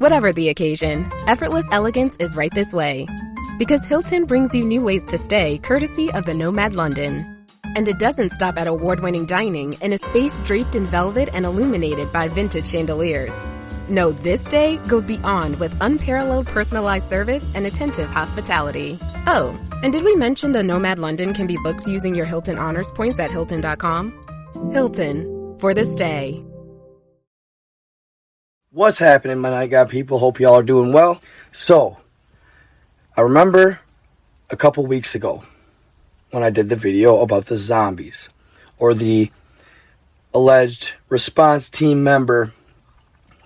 Whatever the occasion, effortless elegance is right this way. Because Hilton brings you new ways to stay courtesy of the Nomad London. And it doesn't stop at award-winning dining in a space draped in velvet and illuminated by vintage chandeliers. No, this day goes beyond with unparalleled personalized service and attentive hospitality. Oh, and did we mention the Nomad London can be booked using your Hilton Honors points at Hilton.com? Hilton, for the stay. What's happening, my Night God people? Hope y'all are doing well. So, I remember a couple weeks ago when I did the video about the zombies, or the alleged response team member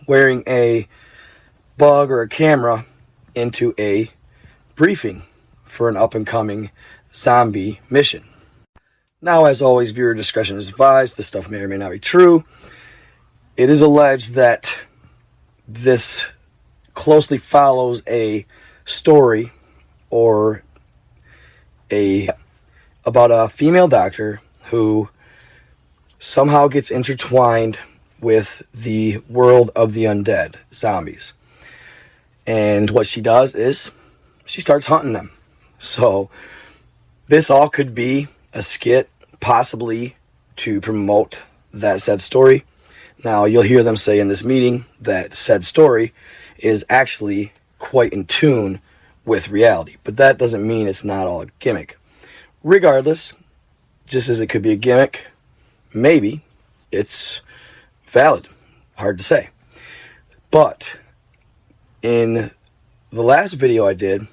wearing a bug or a camera into a briefing for an up-and-coming zombie mission. Now, as always, viewer discretion is advised. This stuff may or may not be true. It is alleged that this closely follows a story or about a female doctor who somehow gets intertwined with the world of the undead, zombies. And what she does is she starts hunting them. So this all could be a skit, possibly to promote that said story. Now, you'll hear them say in this meeting that said story is actually quite in tune with reality. But that doesn't mean it's not all a gimmick. Regardless, just as it could be a gimmick, maybe it's valid. Hard to say. But in the last video I did,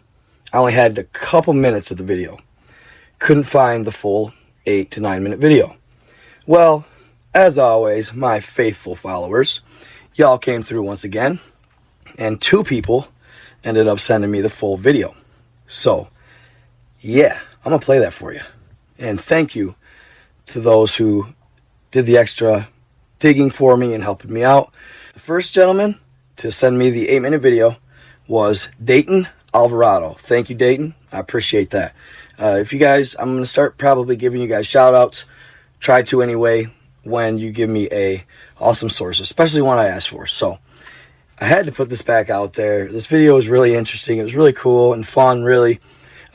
I only had a couple minutes of the video. Couldn't find the full 8 to 9 minute video. Well, as always, my faithful followers, y'all came through once again, and 2 people ended up sending me the full video. So, yeah, I'm going to play that for you. And thank you to those who did the extra digging for me and helping me out. The first gentleman to send me the 8-minute video was Dayton Alvarado. Thank you, Dayton. I appreciate that. If you guys, I'm going to start probably giving you guys shout outs. Try to anyway when you give me a awesome source, especially one I asked for. So I had to put this back out there. This video was really interesting. It was really cool and fun, really.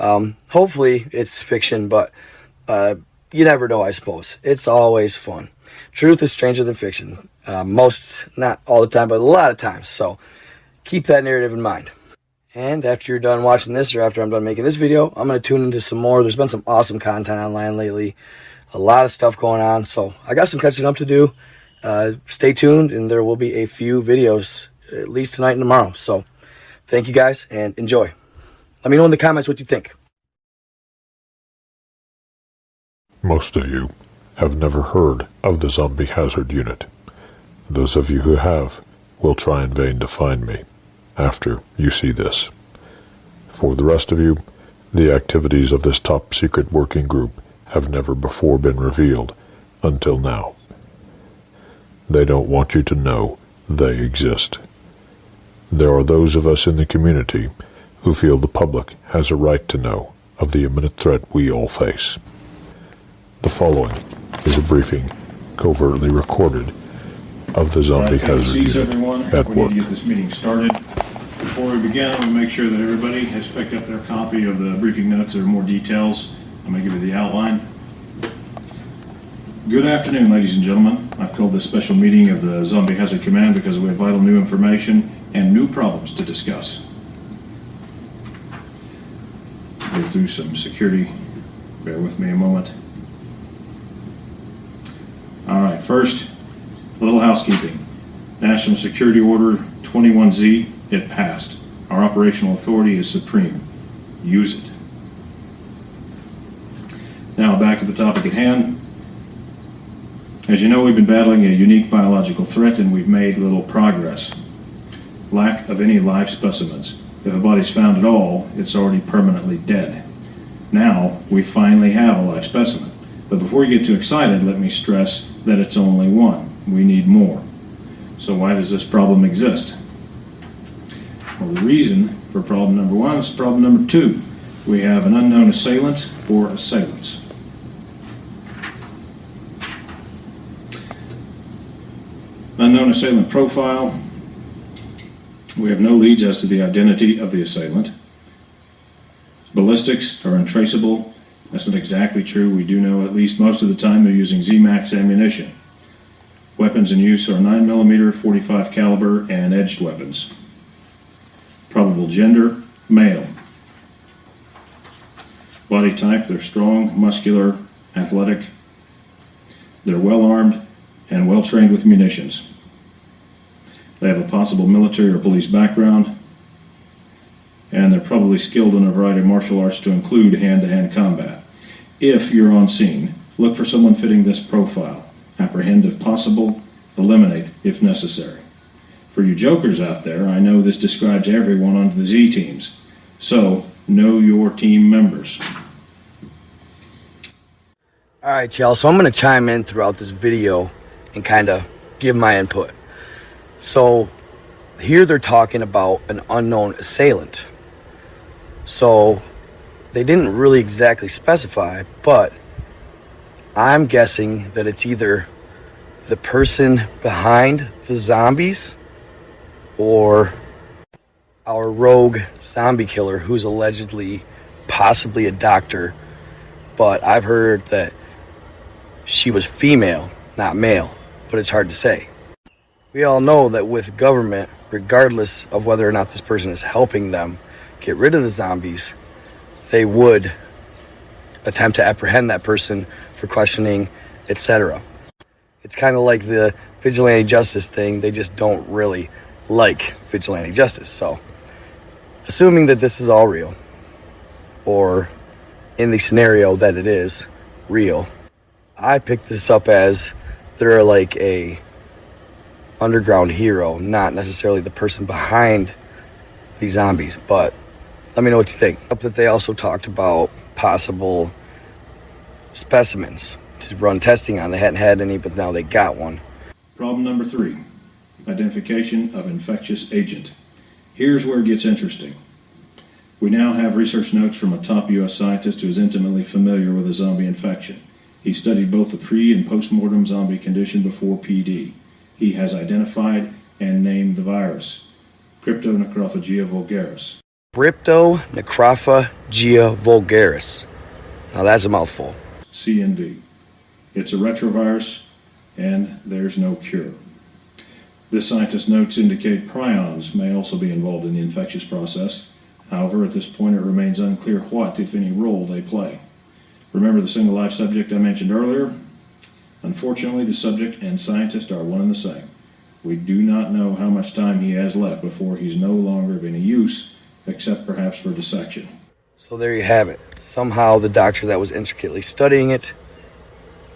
Hopefully it's fiction, but you never know, I suppose. It's always fun. Truth is stranger than fiction. Most, not all the time, but a lot of times. So keep that narrative in mind. And after you're done watching this, or after I'm done making this video, I'm going to tune into some more. There's been some awesome content online lately. A lot of stuff going on. So I got some catching up to do. Stay tuned, and there will be a few videos, at least tonight and tomorrow. So thank you guys, and enjoy. Let me know in the comments what you think. Most of you have never heard of the Zombie Hazard Unit. Those of you who have will try in vain to find me after you see this. For the rest of you, the activities of this top secret working group have never before been revealed until now. They don't want you to know they exist. There are those of us in the community who feel the public has a right to know of the imminent threat we all face. The following is a briefing, covertly recorded, of the Zombie Hazard Unit at work. We need to get this meeting started. Before we begin, I'm going to make sure that everybody has picked up their copy of the briefing notes. There are more details. I'm going to give you the outline. Good afternoon, ladies and gentlemen. I've called this special meeting of the Zombie Hazard Command because we have vital new information and new problems to discuss. Go through some security. Bear with me a moment. All right, first, a little housekeeping. National Security Order 21Z, it passed. Our operational authority is supreme. Use it. Now back to the topic at hand. As you know, we've been battling a unique biological threat and we've made little progress. Lack of any live specimens. If a body's found at all, it's already permanently dead. Now, we finally have a live specimen. But before you get too excited, let me stress that it's only one. We need more. So why does this problem exist? Well, the reason for problem number one is problem number two. We have an unknown assailant or assailants. Unknown assailant profile. We have no leads as to the identity of the assailant. Ballistics are untraceable. That's not exactly true. We do know at least most of the time they're using Z-Max ammunition. Weapons in use are 9mm, .45 caliber, and edged weapons. Probable gender, male. Body type, they're strong, muscular, athletic. They're well armed and well trained with munitions. They have a possible military or police background, and they're probably skilled in a variety of martial arts to include hand-to-hand combat. If you're on scene, look for someone fitting this profile. Apprehend if possible, eliminate if necessary. For you jokers out there, I know this describes everyone on the Z teams, so know your team members. All right, y'all, so I'm going to chime in throughout this video and kind of give my input. So here they're talking about an unknown assailant. So they didn't really exactly specify, but I'm guessing that it's either the person behind the zombies or our rogue zombie killer who's allegedly possibly a doctor, but I've heard that she was female, not male, but it's hard to say. We all know that with government, regardless of whether or not this person is helping them get rid of the zombies, they would attempt to apprehend that person for questioning, etc. It's kind of like the vigilante justice thing. They just don't really like vigilante justice. So, assuming that this is all real, or in the scenario that it is real, I picked this up as they're like a underground hero, not necessarily the person behind these zombies. But let me know what you think. Up that they also talked about possible specimens to run testing on. They hadn't had any, but now they got one. Problem number 3, identification of infectious agent. Here's where it gets interesting. We now have research notes from a top U.S. scientist who is intimately familiar with a zombie infection. He studied both the pre- and post-mortem zombie condition before PD. He has identified and named the virus, Cryptonecrophagia vulgaris. Cryptonecrophagia vulgaris. Now that's a mouthful. CNV. It's a retrovirus, and there's no cure. This scientist's notes indicate prions may also be involved in the infectious process. However, at this point it remains unclear what, if any, role they play. Remember the single life subject I mentioned earlier? Unfortunately, the subject and scientist are one and the same. We do not know how much time he has left before he's no longer of any use, except perhaps for dissection. So there you have it. Somehow the doctor that was intricately studying it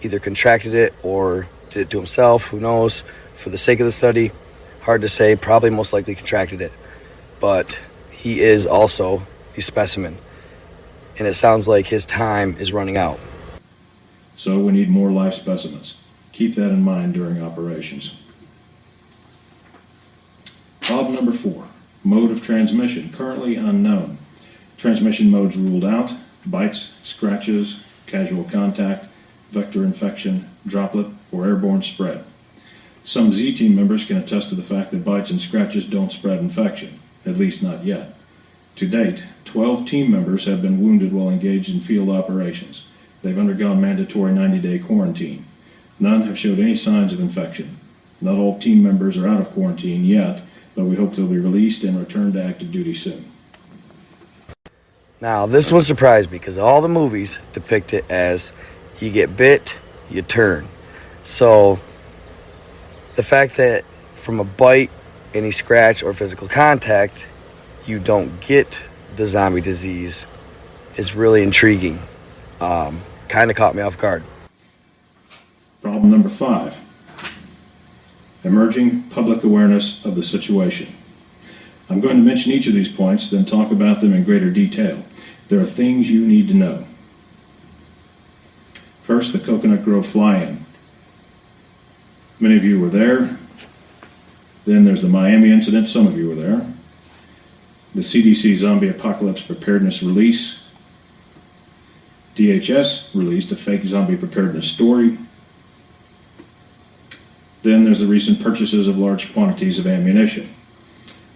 either contracted it or did it to himself, who knows, for the sake of the study. Hard to say, probably most likely contracted it. But he is also the specimen. And it sounds like his time is running out. So we need more live specimens. Keep that in mind during operations. Problem number 4, mode of transmission, currently unknown. Transmission modes ruled out: bites, scratches, casual contact, vector infection, droplet, or airborne spread. Some Z team members can attest to the fact that bites and scratches don't spread infection, at least not yet. To date, 12 team members have been wounded while engaged in field operations. They've undergone mandatory 90-day quarantine. None have showed any signs of infection. Not all team members are out of quarantine yet, but we hope they'll be released and return to active duty soon. Now, this one surprised me because all the movies depict it as you get bit, you turn. So, the fact that from a bite, any scratch, or physical contact, you don't get the zombie disease is really intriguing. Kind of caught me off guard. Problem number 5, emerging public awareness of the situation. I'm going to mention each of these points, then talk about them in greater detail. There are things you need to know. First, the Coconut Grove fly-in. Many of you were there. Then there's the Miami incident. Some of you were there. The CDC Zombie Apocalypse Preparedness Release. DHS released a fake zombie preparedness story. Then there's the recent purchases of large quantities of ammunition.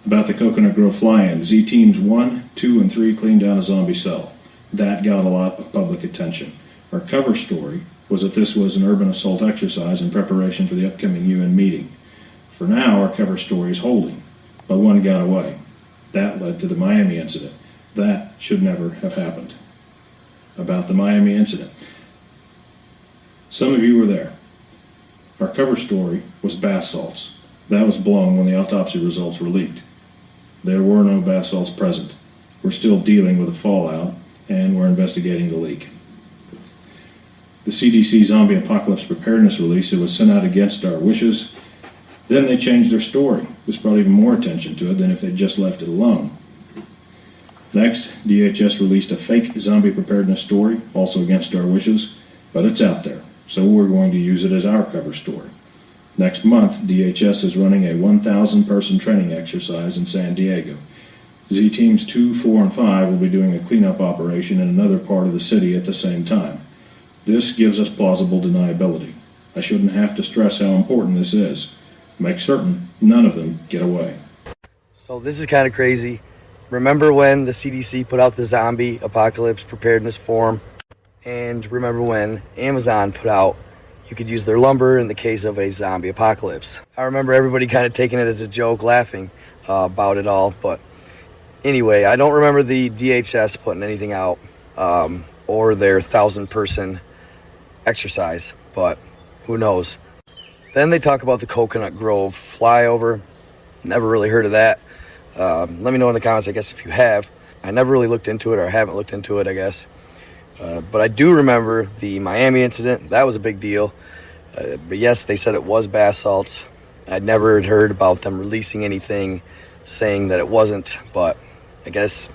About the Coconut Grove fly-in, Z-Teams 1, 2, and 3 cleaned down a zombie cell. That got a lot of public attention. Our cover story was that this was an urban assault exercise in preparation for the upcoming UN meeting. For now, our cover story is holding, but one got away. That led to the Miami incident. That should never have happened. About the Miami incident. Some of you were there. Our cover story was bath salts. That was blown when the autopsy results were leaked. There were no bath salts present. We're still dealing with the fallout, and we're investigating the leak. The CDC Zombie Apocalypse Preparedness release, it was sent out against our wishes. Then they changed their story. This brought even more attention to it than if they'd just left it alone. Next, DHS released a fake zombie preparedness story, also against our wishes, but it's out there, so we're going to use it as our cover story. Next month, DHS is running a 1,000-person training exercise in San Diego. Z-Teams 2, 4, and 5 will be doing a cleanup operation in another part of the city at the same time. This gives us plausible deniability. I shouldn't have to stress how important this is. Make certain none of them get away. So this is kind of crazy. Remember when the CDC put out the zombie apocalypse preparedness form? And remember when Amazon put out you could use their lumber in the case of a zombie apocalypse. I remember everybody kind of taking it as a joke, laughing about it all. But anyway, I don't remember the DHS putting anything out or their 1,000-person exercise, but who knows. Then they talk about the Coconut Grove flyover. Never really heard of that. Let me know in the comments, I guess, if you have. I never really looked into it, or haven't looked into it, I guess. But I do remember the Miami incident. That was a big deal. But yes, they said it was bath salts. I'd never heard about them releasing anything saying that it wasn't, but I guess,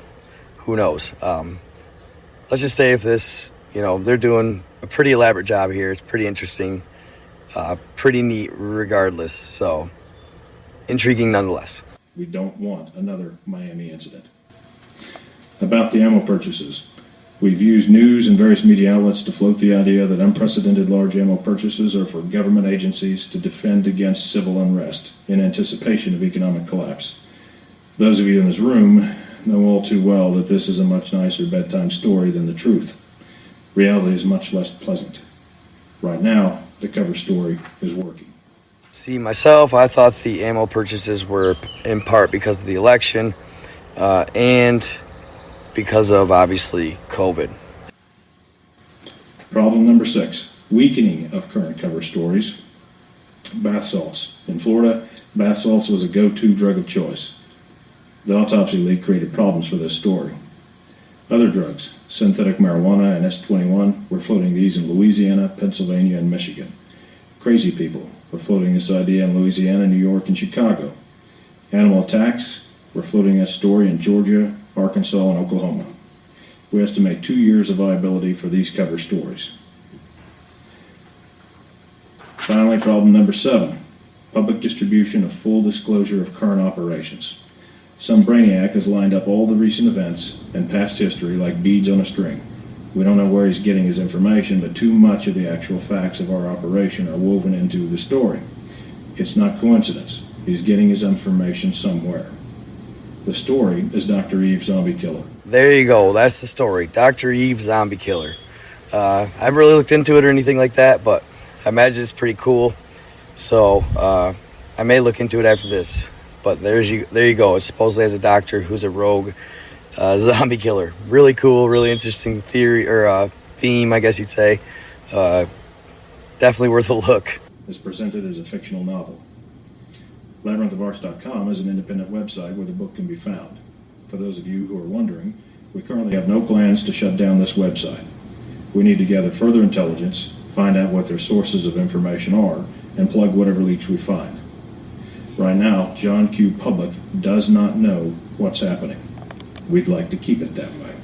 who knows. Let's just say if this, they're doing a pretty elaborate job here. It's pretty interesting, pretty neat regardless. So, intriguing nonetheless. We don't want another Miami incident. About the ammo purchases. We've used news and various media outlets to float the idea that unprecedented large ammo purchases are for government agencies to defend against civil unrest in anticipation of economic collapse. Those of you in this room know all too well that this is a much nicer bedtime story than the truth. Reality is much less pleasant. Right now, the cover story is working. See, myself, I thought the ammo purchases were in part because of the election and because of, obviously, COVID. Problem number 6, weakening of current cover stories. Bath salts. In Florida, bath salts was a go-to drug of choice. The autopsy leak created problems for this story. Other drugs, synthetic marijuana and S21, were floating these in Louisiana, Pennsylvania, and Michigan. Crazy people were floating this idea in Louisiana, New York, and Chicago. Animal attacks were floating that story in Georgia, Arkansas, and Oklahoma. We estimate 2 years of viability for these cover stories. Finally, problem number 7, public distribution of full disclosure of current operations. Some brainiac has lined up all the recent events and past history like beads on a string. We don't know where he's getting his information, but too much of the actual facts of our operation are woven into the story. It's not coincidence. He's getting his information somewhere. The story is Dr. Eve Zombie Killer. There you go. That's the story. Dr. Eve Zombie Killer. I haven't really looked into it or anything like that, but I imagine it's pretty cool. So I may look into it after this. But there you go. It supposedly has a doctor who's a rogue zombie killer. Really cool, really interesting theory or theme, I guess you'd say. Definitely worth a look. It's presented as a fictional novel. LabyrinthOfArts.com is an independent website where the book can be found. For those of you who are wondering, we currently have no plans to shut down this website. We need to gather further intelligence, find out what their sources of information are, and plug whatever leaks we find. Right now, John Q. Public does not know what's happening. We'd like to keep it that way.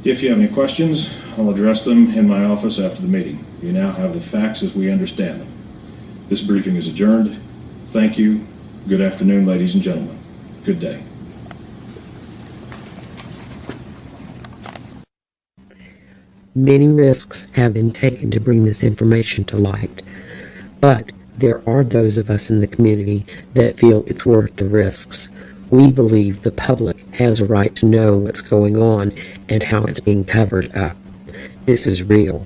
If you have any questions, I'll address them in my office after the meeting. You now have the facts as we understand them. This briefing is adjourned. Thank you. Good afternoon, ladies and gentlemen. Good day. Many risks have been taken to bring this information to light, but there are those of us in the community that feel it's worth the risks. We believe the public has a right to know what's going on and how it's being covered up. This is real.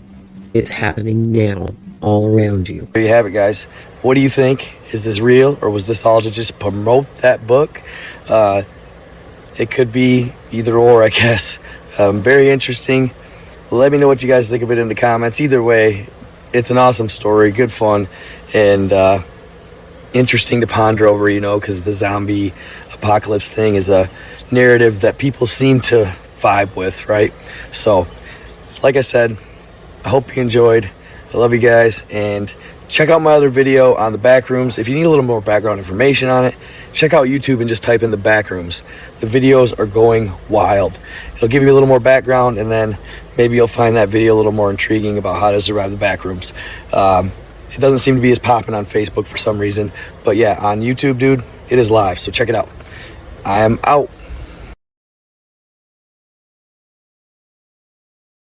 It's happening now, all around you. There you have it, guys. What do you think? Is this real, or was this all to just promote that book? It could be either or, I guess. Very interesting. Let me know what you guys think of it in the comments. Either way, it's an awesome story, good fun, and interesting to ponder over, because the zombie apocalypse thing is a narrative that people seem to vibe with, right? So, like I said, I hope you enjoyed. I love you guys, and check out my other video on the Backrooms. If you need a little more background information on it, check out YouTube and just type in the Backrooms. The videos are going wild. It'll give you a little more background, and then maybe you'll find that video a little more intriguing about how to survive the Backrooms. It doesn't seem to be as popping on Facebook for some reason, but yeah, on YouTube, dude, it is live, so check it out. I am out.